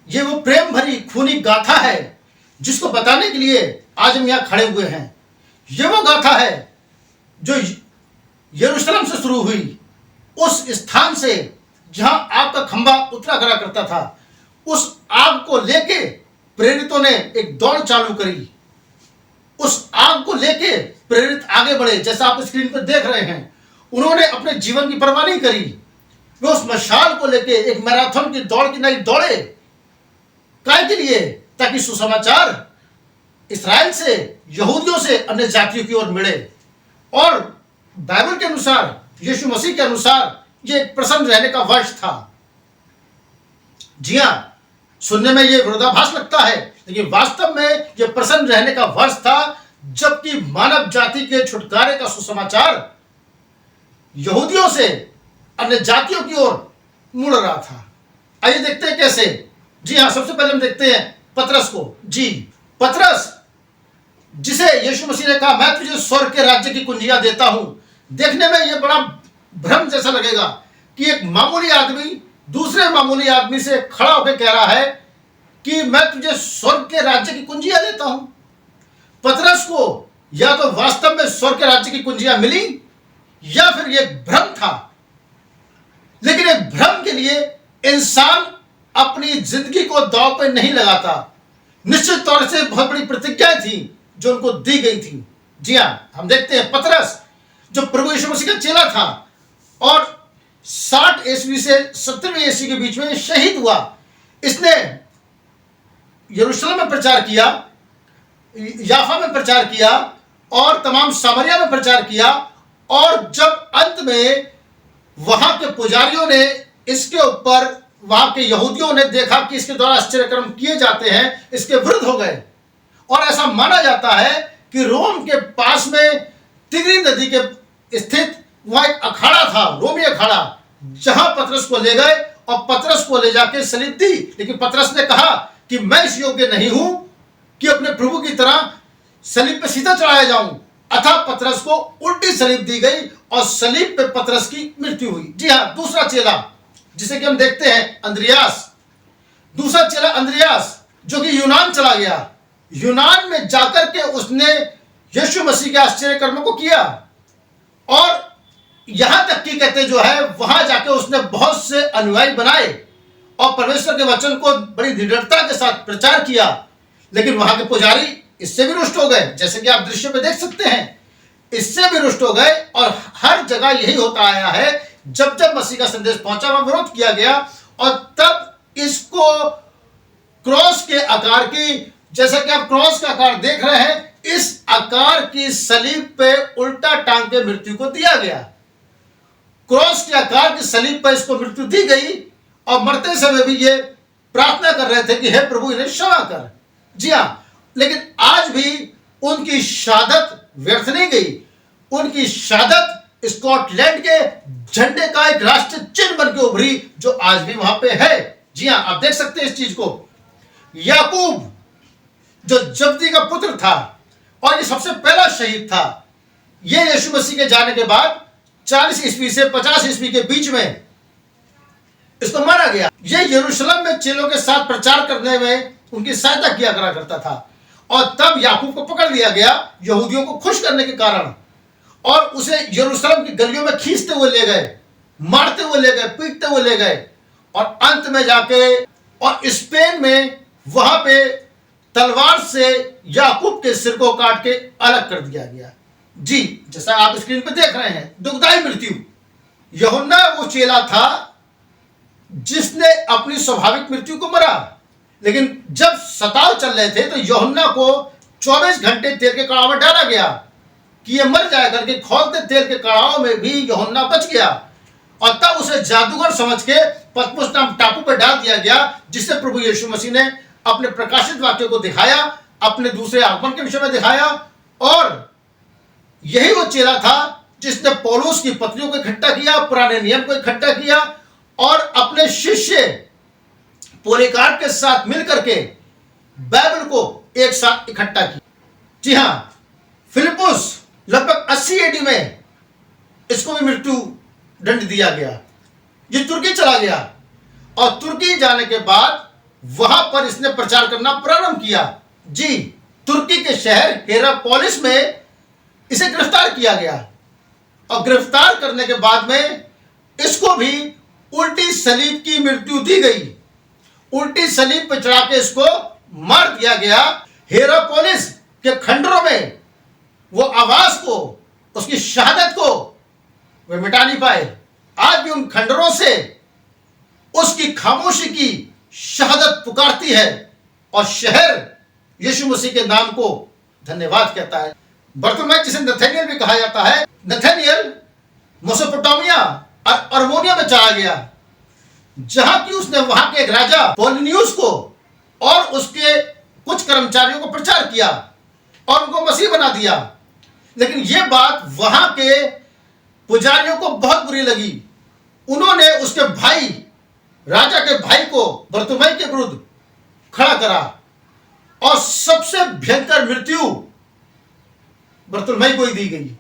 ये वो प्रेम भरी खूनी गाथा है जिसको बताने के लिए आज हम यहाँ खड़े हुए हैं। ये वो गाथा है जो यरूशलेम से शुरू हुई, उस स्थान से जहां आग का खंभा उतरा करा करता था। उस आग को लेके प्रेरितों ने एक दौड़ चालू करी। उस आग को लेके प्रेरित आगे बढ़े, जैसा आप स्क्रीन पर देख रहे हैं। उन्होंने अपने जीवन की परवाह नहीं करी। वे उस मशाल को लेके एक मैराथन की दौड़ की नहीं दौड़े। काय के लिए? ताकि सुसमाचार इस्राएल से, यहूदियों से अन्य जातियों की ओर मिले। और बाइबल के अनुसार, यीशु मसीह के अनुसार, ये एक प्रसन्न रहने का वर्ष था। जी हां, सुनने में ये विरोधाभास लगता है, लेकिन वास्तव में यह प्रसन्न रहने का वर्ष था, जबकि मानव जाति के छुटकारे का सुसमाचार यहूदियों से अन्य जातियों की ओर मुड़ रहा था। आइए देखते हैं कैसे। जी हां, सबसे पहले हम देखते हैं पतरस को। जी, पतरस जिसे यीशु मसीह ने कहा, मैं तुझे स्वर्ग के राज्य की कुंजियां देता हूं। देखने में यह बड़ा भ्रम जैसा लगेगा कि एक मामूली आदमी दूसरे मामूली आदमी से खड़ा होकर कह रहा है कि मैं तुझे स्वर्ग के राज्य की कुंजियां देता हूं। पतरस को या तो वास्तव में स्वर्ग के राज्य की कुंजियां मिली या फिर यह भ्रम था। लेकिन एक भ्रम के लिए इंसान अपनी जिंदगी को दांव पर नहीं लगाता। निश्चित तौर से बहुत बड़ी प्रतिज्ञाएं थी जो उनको दी गई थी। जी हां, हम देखते हैं पतरस जो प्रभु यीशु मसीह का चेला था और 60 ईस्वी से 70वीं ईस्वी के बीच में शहीद हुआ। इसने यरूशलेम में प्रचार किया, याफा में प्रचार किया और तमाम सामरिया में प्रचार किया। और जब अंत में वहां के पुजारियों ने इसके ऊपर, वहां के यहूदियों ने देखा कि इसके द्वारा आश्चर्य कर्म किए जाते हैं, इसके विरुद्ध हो गए। और ऐसा माना जाता है कि रोम के पास में तिग्री नदी के स्थित वहां एक अखाड़ा था, रोमी अखाड़ा, जहां पतरस को ले गए और पतरस को ले जाके सलीब दी। लेकिन पतरस ने कहा कि मैं इस योग्य नहीं हूं कि अपने प्रभु की तरह सलीब पे सीधा चढ़ाया जाऊं। अतः पतरस को उल्टी सलीब दी गई और सलीब पे पतरस की मृत्यु हुई। जी हां, दूसरा चेला जिसे कि हम देखते हैं अंद्रियास, दूसरा चेला अंद्रियास जो कि यूनान चला गया। यूनान में जाकर के उसने यीशु मसीह के आश्चर्य कर्मों को किया और यहां तक कि कहते जो है वहां जाके उसने बहुत से अनुयायी बनाए और परमेश्वर के वचन को बड़ी दृढ़ता के साथ प्रचार किया। लेकिन वहां के पुजारी इससे भी रुष्ट हो गए, जैसे कि आप दृश्य में देख सकते हैं। इससे भी रुष्ट हो गए और हर जगह यही होता आया है। जब जब मसीह का संदेश पहुंचा वहां विरोध किया गया और तब इसको क्रॉस के आकार की, जैसा कि आप क्रॉस का आकार देख रहे हैं, इस आकार की सलीब पे उल्टा टांग के मृत्यु को दिया गया। क्रॉस के आकार की सलीब पर इसको मृत्यु दी गई और मरते समय भी ये प्रार्थना कर रहे थे कि हे प्रभु इन्हें क्षमा कर। जी हां, लेकिन आज भी उनकी शहादत व्यर्थ नहीं गई। उनकी शहादत स्कॉटलैंड के झंडे का एक राष्ट्रीय चिन्ह बन के उभरी, जो आज भी वहां पे है। जी हां, आप देख सकते हैं इस चीज को। याकूब जो जब्दी का पुत्र था और ये सबसे पहला शहीद था, ये यीशु मसीह के जाने के बाद 40 ईस्वी से 50 ईस्वी के बीच में इसको मारा गया। ये यरूशलेम में चेलों के साथ प्रचार करने में उनकी सहायता किया करा करता था और तब याकूब को पकड़ लिया गया यहूदियों को खुश करने के कारण और उसे यरूशलेम की गलियों में खींचते हुए ले गए, मारते हुए ले गए, पीटते हुए ले गए और अंत में जाके और स्पेन में वहां पे तलवार से याकूब के सिर को काट के अलग कर दिया गया। जी, जैसा आप स्क्रीन पे देख रहे हैं, दुखदाई मृत्यु। यूहन्ना वो चेला था जिसने अपनी स्वाभाविक मृत्यु को मरा, लेकिन जब सताव चल रहे थे तो यूहन्ना को 24 घंटे तेल के कड़ाह में डाला गया कि ये मर जाए करके। खौलते तेल के कड़ाह में भी यूहन्ना बच गया और तब उसे जादूगर समझ के पतमुस नाम टापू पर डाल दिया गया, जिससे प्रभु यीशु मसीह ने अपने प्रकाशित वाक्य को दिखाया, अपने दूसरे आगमन के विषय में दिखाया। और यही वो चेला था जिसने पौलुस की पत्नियों को इकट्ठा किया, पुराने नियम को इकट्ठा किया और अपने शिष्य पोलीकार्प के साथ मिलकर के बाइबल को एक साथ इकट्ठा किया। जी हां, फिलिपुस लगभग 80 एडी में इसको भी मृत्यु दंड दिया गया। ये तुर्की चला गया और तुर्की जाने के बाद वहां पर इसने प्रचार करना प्रारंभ किया। जी, तुर्की के शहर हेरापोलिस में इसे गिरफ्तार किया गया और गिरफ्तार करने के बाद में इसको भी उल्टी सलीब की मृत्यु दी गई। उल्टी सलीब पर चढ़ा के इसको मार दिया गया। हेरापोलिस के खंडरों में वो आवाज को, उसकी शहादत को वे मिटा नहीं पाए। आज भी उन खंडरों से उसकी खामोशी की शहादत पुकारती है और शहर यीशु मसीह के नाम को धन्यवाद कहता है। बरतुलमै, जिसे नथानियल भी कहा जाता है, नथानियल मेसोपोटामिया और अर्मोनिया में चला गया, जहां की उसने वहां के एक राजा पॉलिनियुस को और उसके कुछ कर्मचारियों को प्रचार किया और उनको मसीह बना दिया। लेकिन यह बात वहां के पुजारियों को बहुत बुरी लगी। उन्होंने उसके भाई, राजा के भाई को बरतुलमै के विरुद्ध खड़ा करा और सबसे भयंकर मृत्यु बरतुलमै को ही दी गई।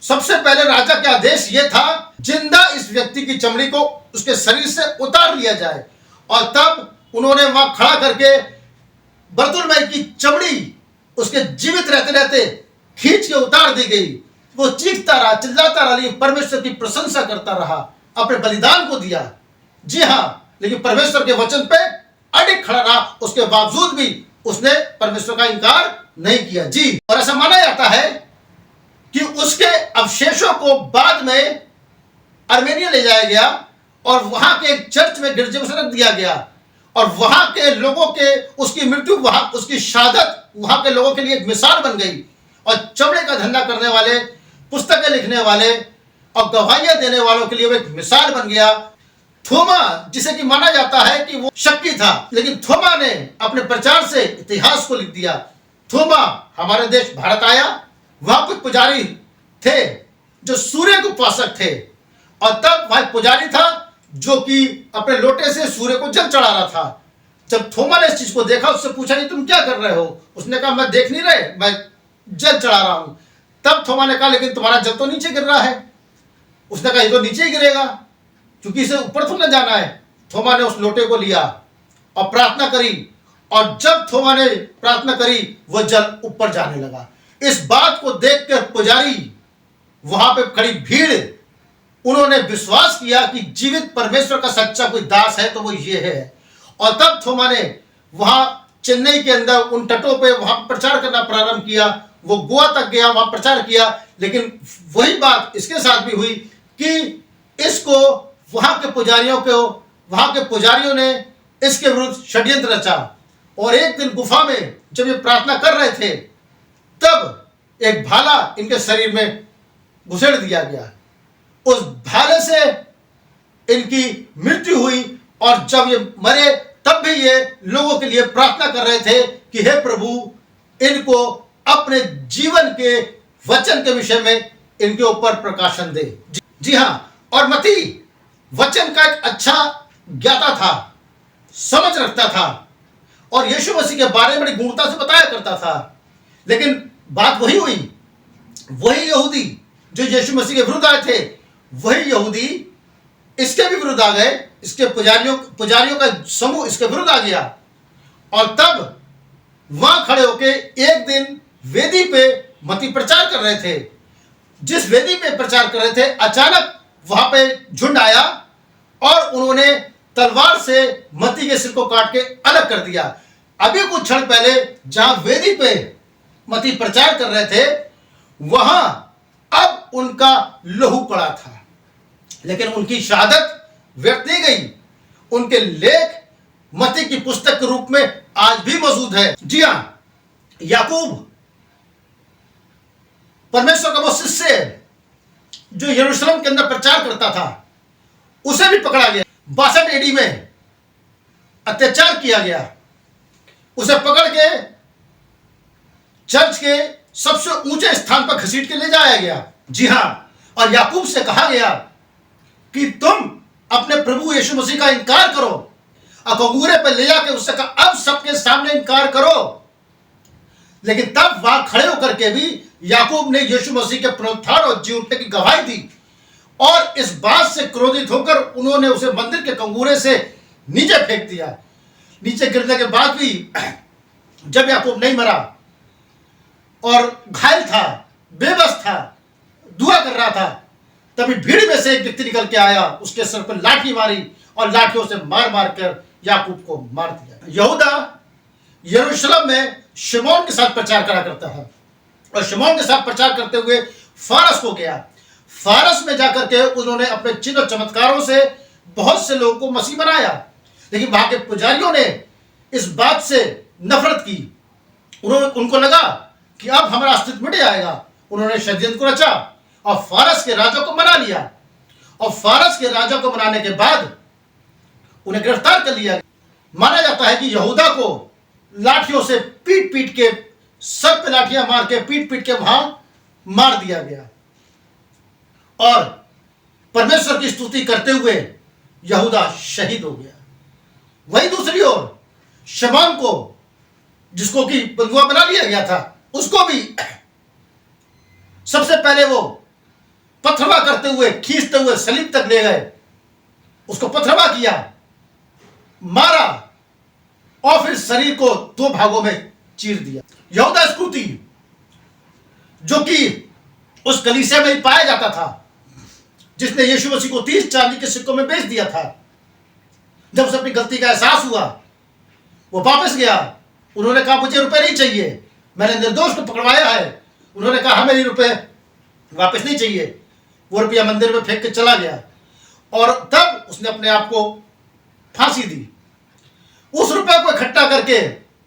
सबसे पहले राजा का आदेश यह था, जिंदा इस व्यक्ति की चमड़ी को उसके शरीर से उतार लिया जाए, और तब उन्होंने वहां खड़ा करके बरतुलमै की चमड़ी उसके जीवित रहते रहते खींच के उतार दी गई। वो चीखता रहा, चिल्लाता रहा, लेकिन परमेश्वर की प्रशंसा करता रहा, अपने बलिदान को दिया। जी हाँ, लेकिन परमेश्वर के वचन पे अडिग खड़ा रहा। उसके बावजूद भी उसने परमेश्वर का इनकार नहीं किया। जी, और ऐसा माना जाता है कि उसके अवशेषों को बाद में आर्मेनिया ले जाया गया और वहां के एक चर्च में, गिरजे में रख दिया गया, और वहां के लोगों के उसकी मृत्यु, वहां उसकी शहादत वहां के लोगों के लिए एक मिसाल बन गई। और चमड़े का धंधा करने वाले, पुस्तकें लिखने वाले और गवाहियां देने वालों के लिए वो एक मिसाल बन गया। थोमा, जिसे कि माना जाता है कि वो शक्की था, लेकिन थोमा ने अपने प्रचार से इतिहास को लिख दिया। थोमा हमारे देश भारत आया, वहां कुछ पुजारी थे जो सूर्य के उपासक थे, और तब वहां पुजारी था जो कि अपने लोटे से सूर्य को जल चढ़ा रहा था। जब थोमा ने इस चीज को देखा, उससे पूछा, नहीं तुम क्या कर रहे हो? उसने कहा, मैं देख नहीं रहे, मैं जल चढ़ा रहा हूं। तब थोमा ने कहा, लेकिन तुम्हारा जल तो नीचे गिर रहा है। उसने कहा, ये तो नीचे ही गिरेगा, क्योंकि इसे ऊपर थोड़ा जाना है। थोमा ने उस लोटे को लिया और प्रार्थना करी, और जब थोमा ने प्रार्थना करी, वह जल ऊपर जाने लगा। इस बात को देखकर पुजारी, वहां पे खड़ी भीड़, उन्होंने विश्वास किया कि जीवित परमेश्वर का सच्चा कोई दास है तो वो ये है। और तब थोमा ने वहां चेन्नई के अंदर उन तटों पे वहां प्रचार करना प्रारंभ किया। वो गोवा तक गया, वहां प्रचार किया। लेकिन वही बात इसके साथ भी हुई कि इसको वहां के पुजारियों ने इसके विरुद्ध षड्यंत्र रचा। और एक दिन गुफा में जब ये प्रार्थना कर रहे थे, तब एक भाला इनके शरीर में घुसेड़ दिया गया। उस भाले से इनकी मृत्यु हुई, और जब ये मरे तब भी ये लोगों के लिए प्रार्थना कर रहे थे कि हे प्रभु, इनको अपने जीवन के वचन के विषय में इनके ऊपर प्रकाशन दे। जी हाँ, और मती वचन का एक अच्छा ज्ञाता था, समझ रखता था, और यीशु मसीह के बारे में बड़ी गूढ़ता से बताया करता था। लेकिन बात वही हुई, वही यहूदी जो यीशु मसीह के विरुद्ध आए थे, वही यहूदी इसके भी विरुद्ध आ गए। इसके पुजारियों का समूह इसके विरुद्ध आ गया, और तब वहां खड़े होके एक दिन वेदी पे मती प्रचार कर रहे थे। जिस वेदी पे प्रचार कर रहे थे, अचानक वहां पे झुंड आया और उन्होंने तलवार से मती के सिर को काट के अलग कर दिया। अभी कुछ क्षण पहले जहां वेदी पे मती प्रचार कर रहे थे, वहां अब उनका लहू पड़ा था, लेकिन उनकी शहादत व्यर्थ नहीं गई। उनके लेख मती की पुस्तक के रूप में आज भी मौजूद है। जी हां, याकूब परमेश्वर का वो शिष्य जो यरूशलेम के अंदर प्रचार करता था, उसे भी पकड़ा गया। 62 एडी में अत्याचार किया गया। उसे पकड़ के चर्च के सबसे ऊंचे स्थान पर घसीट के ले जाया गया। जी हां, और याकूब से कहा गया कि तुम अपने प्रभु यीशु मसीह का इनकार करो, और कंगूरे पर ले जाके उससे कहा, अब सबके सामने इनकार करो। लेकिन तब वहां खड़े होकर के भी याकूब ने यीशु मसीह के पुनरुत्थान और जी उठने की गवाही दी, और इस बात से क्रोधित होकर उन्होंने उसे मंदिर के कंगूरे से नीचे फेंक दिया। नीचे गिरने के बाद भी जब याकूब नहीं मरा और घायल था, बेबस था, दुआ कर रहा था, तभी भीड़ में से एक व्यक्ति निकल के आया, उसके सर पर लाठी मारी और लाठियों से मार मार कर याकूब को मार दिया। यहूदा यरूशलेम में शिमोन के साथ प्रचार करा करता है और शिमोन के साथ प्रचार करते हुए फारस को गया। फारस में जाकर के उन्होंने अपने चिन्ह और चमत्कारों से बहुत से लोगों को मसीह बनाया, लेकिन वहां के पुजारियों ने इस बात से नफरत की। उनको लगा कि अब हमारा अस्तित्व मिट जाएगा। उन्होंने षड्यंत्र को रचा और फारस के राजा को मना लिया और फारस के राजा को मनाने के बाद उन्हें गिरफ्तार कर लिया। माना जाता है कि यहूदा को लाठियों से पीट पीट के, सर पे लाठियां मार के पीट पीट के वहां मार दिया गया और परमेश्वर की स्तुति करते हुए यहूदा शहीद हो गया। वही दूसरी ओर शमौन को, जिसको कि बंधुआ बना लिया गया था, उसको भी सबसे पहले वो पथरवा करते हुए, खींचते हुए सलीब तक ले गए, उसको पथरवा किया, मारा और फिर शरीर को दो भागों में चीर दिया। यहूदा इस्करियोती, जो कि उस कलीसिया में ही पाया जाता था जिसने यीशु मसीह को 30 चांदी के सिक्कों में बेच दिया था, जब उसे अपनी गलती का एहसास हुआ, वो वापस गया। उन्होंने कहा मुझे रुपए नहीं चाहिए, मैंने निर्दोष को पकड़वाया है। उन्होंने कहा हमें रुपए वापस नहीं चाहिए। वो रुपया मंदिर में फेंक के चला गया और तब उसने अपने आप को फांसी दी। उस रुपए को इकट्ठा करके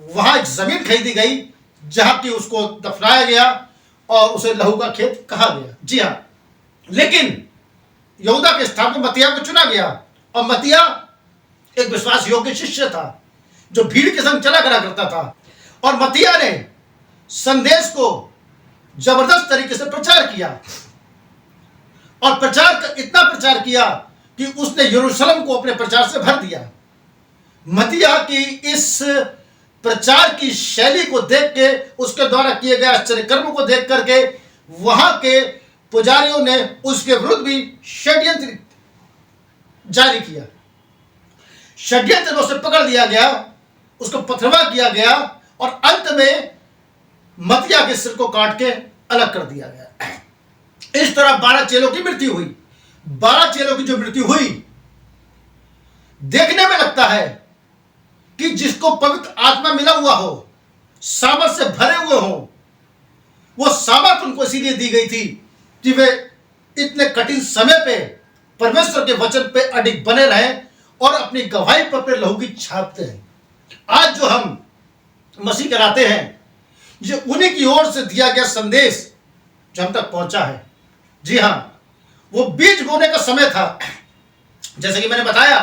वहां एक जमीन खरीदी गई जहां की उसको दफनाया गया और उसे लहू का खेत कहा गया। जी हाँ, लेकिन यहूदा के स्थान पर मत्तिया को चुना गया और मत्तिया एक विश्वास योग्य शिष्य था जो भीड़ के संग चला करा करता था और मत्तिया ने संदेश को जबरदस्त तरीके से प्रचार किया और इतना प्रचार किया कि उसने यरूशलेम को अपने प्रचार से भर दिया। मत्तिया की इस प्रचार की शैली को देख के, उसके द्वारा किए गए आश्चर्य कर्मों को देख करके वहां के पुजारियों ने उसके विरुद्ध भी षड्यंत्र जारी किया। षड्यंत्र में उसे पकड़ लिया गया, उसको पथरवा किया गया और अंत में मत्तिया के सिर को काट के अलग कर दिया गया। इस तरह 12 चेलों की मृत्यु हुई। 12 चेलों की जो मृत्यु हुई, देखने में लगता है कि जिसको पवित्र आत्मा मिला हुआ हो, सामर्थ से भरे हुए हो, वो सामर्थ उनको इसीलिए दी गई थी कि वे इतने कठिन समय पे परमेश्वर के वचन पे अडिग बने रहें और अपनी गवाही पर अपने लहू की छापते हैं। आज जो हम मसीह कराते हैं, ये उन्हीं की ओर से दिया गया संदेश जो हम तक पहुंचा है। जी हाँ, वो बीज बोने का समय था, जैसे कि मैंने बताया,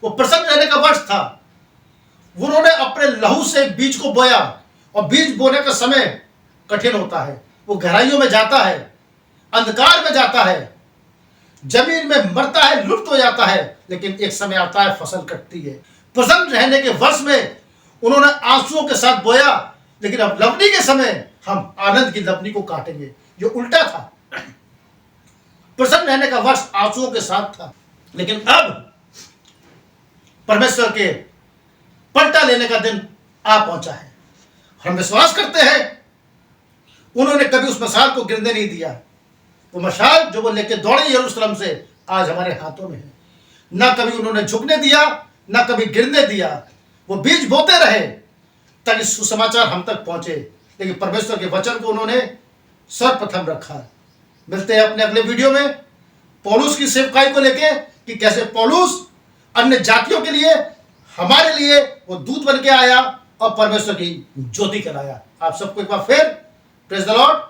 वो प्रसन्न रहने का वर्ष था। उन्होंने अपने लहू से बीज को बोया और बीज बोने का समय कठिन होता है। वो गहराइयों में जाता है, अंधकार में जाता है, जमीन में मरता है, लुप्त हो जाता है, लेकिन एक समय आता है फसल कटती है। प्रसन्न रहने के वर्ष में उन्होंने आंसुओं के साथ बोया, लेकिन अब लवनी के समय हम आनंद की लवनी को काटेंगे, जो उल्टा था। प्रसन्न रहने का वर्ष आंसुओं के साथ था, लेकिन अब परमेश्वर के पलटा लेने का दिन आ पहुंचा है। हम विश्वास करते हैं उन्होंने कभी उस मशाल को गिरने नहीं दिया। वो मशाल जो वो लेके दौड़े यरूशलेम से, आज हमारे हाथों में है। ना कभी उन्होंने झुकने दिया, ना कभी गिरने दिया। वो बीज बोते रहे ताकि सुसमाचार हम तक पहुंचे, लेकिन परमेश्वर के वचन को उन्होंने सर्वप्रथम रखा। मिलते हैं अपने अगले वीडियो में पौलुस की सेवकाई को लेके, कि कैसे पौलुस अन्य जातियों के लिए, हमारे लिए वो दूत बन के आया और परमेश्वर की ज्योति कराया। आप सबको एक बार फिर प्रेज द लॉर्ड।